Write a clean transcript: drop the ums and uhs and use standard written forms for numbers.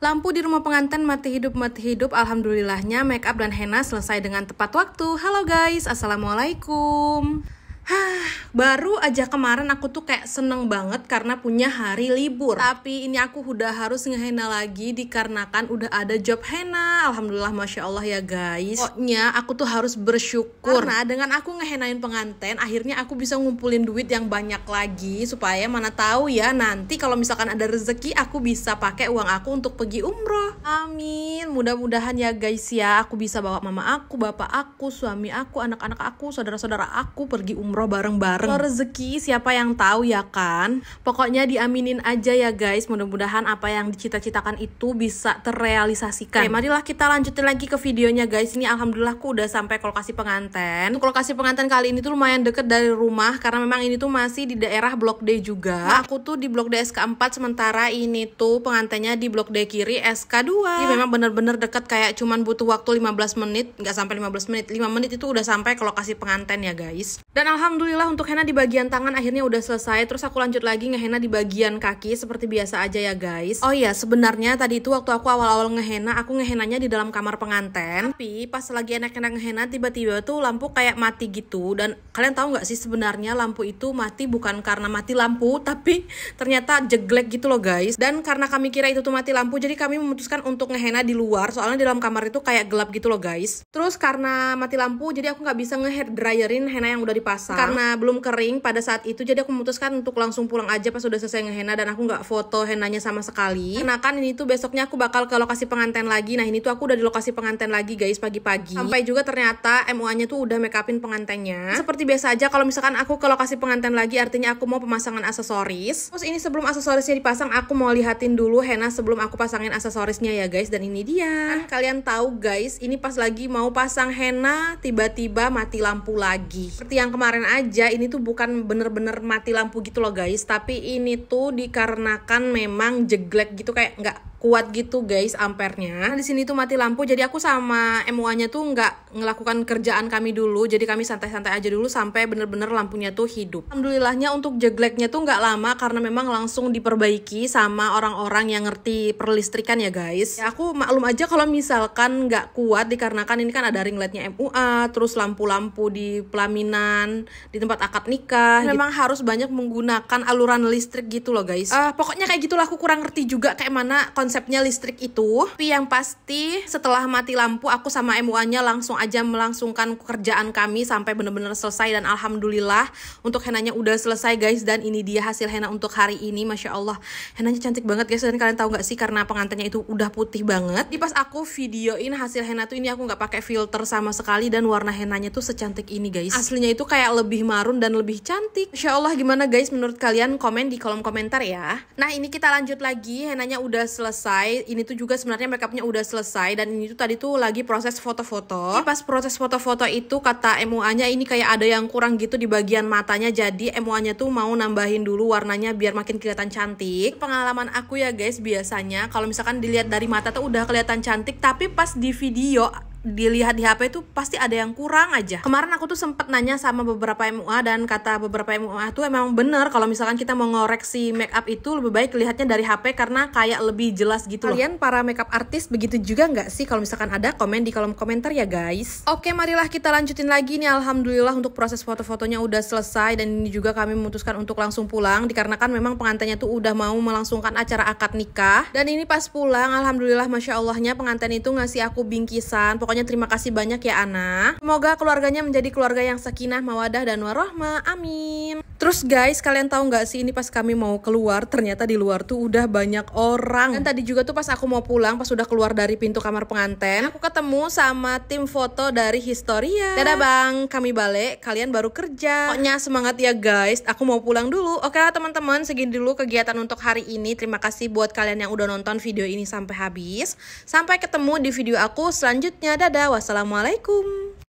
Lampu di rumah pengantin mati hidup. Alhamdulillahnya make up dan henna selesai dengan tepat waktu. Halo guys, assalamualaikum. Baru aja kemarin aku tuh kayak seneng banget karena punya hari libur. Tapi ini aku udah harus ngehenna lagi dikarenakan udah ada job henna. Alhamdulillah, masya Allah ya guys. Pokoknya aku tuh harus bersyukur karena dengan aku ngehenain pengantin, akhirnya aku bisa ngumpulin duit yang banyak lagi. Supaya mana tahu ya, nanti kalau misalkan ada rezeki aku bisa pakai uang aku untuk pergi umroh. Amin, mudah-mudahan ya guys ya. Aku bisa bawa mama aku, bapak aku, suami aku, anak-anak aku, saudara-saudara aku pergi umroh bareng-bareng. Kalau rezeki siapa yang tahu ya kan. Pokoknya diaminin aja ya guys. Mudah-mudahan apa yang dicita-citakan itu bisa terrealisasikan. Oke, marilah kita lanjutin lagi ke videonya guys. Ini alhamdulillah aku udah sampai ke lokasi pengantin. Untuk lokasi pengantin kali ini tuh lumayan deket dari rumah karena memang ini tuh masih di daerah Blok D juga. Nah, aku tuh di Blok D SK4, sementara ini tuh pengantinnya di Blok D kiri SK2. Ini memang bener-bener deket, kayak cuman butuh waktu 15 menit, nggak sampai 15 menit, 5 menit itu udah sampai ke lokasi pengantin ya guys. Dan alhamdulillah untuk henna di bagian tangan akhirnya udah selesai. Terus aku lanjut lagi ngehenna di bagian kaki seperti biasa aja ya guys. Oh iya, sebenarnya tadi itu waktu aku awal-awal ngehenna, aku ngehenanya di dalam kamar pengantin. Tapi pas lagi enak-enak ngehenna, tiba-tiba tuh lampu kayak mati gitu. Dan kalian tahu nggak sih sebenarnya lampu itu mati bukan karena mati lampu, tapi ternyata jeglek gitu loh guys. Dan karena kami kira itu tuh mati lampu, jadi kami memutuskan untuk ngehenna di luar. Soalnya di dalam kamar itu kayak gelap gitu loh guys. Terus karena mati lampu, jadi aku nggak bisa nge-hair dryerin henna yang udah dipasang karena belum kering pada saat itu. Jadi aku memutuskan untuk langsung pulang aja pas udah selesai ngehenna, dan aku nggak foto hennanya sama sekali karena kan ini tuh besoknya aku bakal ke lokasi pengantin lagi. Nah ini tuh aku udah di lokasi pengantin lagi guys pagi-pagi. Sampai juga ternyata MUA nya tuh udah make upin pengantinnya. Seperti biasa aja kalau misalkan aku ke lokasi pengantin lagi, artinya aku mau pemasangan aksesoris. Terus ini sebelum aksesorisnya dipasang, aku mau lihatin dulu henna sebelum aku pasangin aksesorisnya ya guys. Dan ini dia, kalian tahu guys, ini pas lagi mau pasang henna tiba-tiba mati lampu lagi. Seperti yang kemarin aja, ini tuh bukan bener-bener mati lampu gitu loh guys, tapi ini tuh dikarenakan memang jeglek gitu, kayak nggak kuat gitu guys ampernya. Nah, di sini tuh mati lampu, jadi aku sama MUA-nya tuh nggak ngelakukan kerjaan kami dulu, jadi kami santai-santai aja dulu sampai bener-bener lampunya tuh hidup. Alhamdulillahnya untuk jegleknya tuh nggak lama karena memang langsung diperbaiki sama orang-orang yang ngerti perlistrikan ya guys. Ya aku maklum aja kalau misalkan nggak kuat dikarenakan ini kan ada ring lightnya MUA, terus lampu-lampu di pelaminan, di tempat akad nikah. Memang harus banyak menggunakan aluran listrik gitu loh guys. Pokoknya kayak gitulah, aku kurang ngerti juga kayak mana konsepnya listrik itu. Tapi yang pasti setelah mati lampu, aku sama MUA-nya langsung aja melangsungkan kerjaan kami sampai bener-bener selesai. Dan alhamdulillah untuk hennanya udah selesai guys. Dan ini dia hasil henna untuk hari ini. Masya Allah, hennanya cantik banget guys. Dan kalian tahu nggak sih, karena pengantinnya itu udah putih banget. Di pas aku videoin hasil henna tuh, ini aku nggak pakai filter sama sekali, dan warna hennanya tuh secantik ini guys. Aslinya itu kayak lebih marun dan lebih cantik. Masya Allah, gimana guys menurut kalian? Komen di kolom komentar ya. Nah ini kita lanjut lagi, hennanya udah selesai. Ini tuh juga sebenarnya makeupnya udah selesai, dan ini tuh tadi tuh lagi proses foto-foto. Pas proses foto-foto itu kata MUA-nya ini kayak ada yang kurang gitu di bagian matanya, jadi MUA-nya tuh mau nambahin dulu warnanya biar makin kelihatan cantik. Pengalaman aku ya guys, biasanya kalau misalkan dilihat dari mata tuh udah kelihatan cantik, tapi pas di video dilihat di HP tuh pasti ada yang kurang aja. Kemarin aku tuh sempet nanya sama beberapa MUA, dan kata beberapa MUA tuh emang bener kalau misalkan kita mau ngoreksi make up itu lebih baik lihatnya dari HP karena kayak lebih jelas gitu loh. Kalian para makeup artis begitu juga nggak sih? Kalau misalkan ada, komen di kolom komentar ya guys. Oke, marilah kita lanjutin lagi nih. Alhamdulillah untuk proses foto-fotonya udah selesai, dan ini juga kami memutuskan untuk langsung pulang dikarenakan memang pengantinnya tuh udah mau melangsungkan acara akad nikah. Dan ini pas pulang, alhamdulillah masya Allahnya pengantin itu ngasih aku bingkisan. Pokoknya terima kasih banyak ya Ana. Semoga keluarganya menjadi keluarga yang sakinah, mawadah, dan warahmah. Amin. Terus guys, kalian tahu nggak sih, ini pas kami mau keluar, ternyata di luar tuh udah banyak orang. Dan tadi juga tuh pas aku mau pulang, pas udah keluar dari pintu kamar pengantin, aku ketemu sama tim foto dari Historia. Dadah bang, kami balik, kalian baru kerja. Pokoknya semangat ya guys, aku mau pulang dulu. Oke lah teman-teman, segini dulu kegiatan untuk hari ini. Terima kasih buat kalian yang udah nonton video ini sampai habis. Sampai ketemu di video aku selanjutnya. Dadah, wassalamualaikum.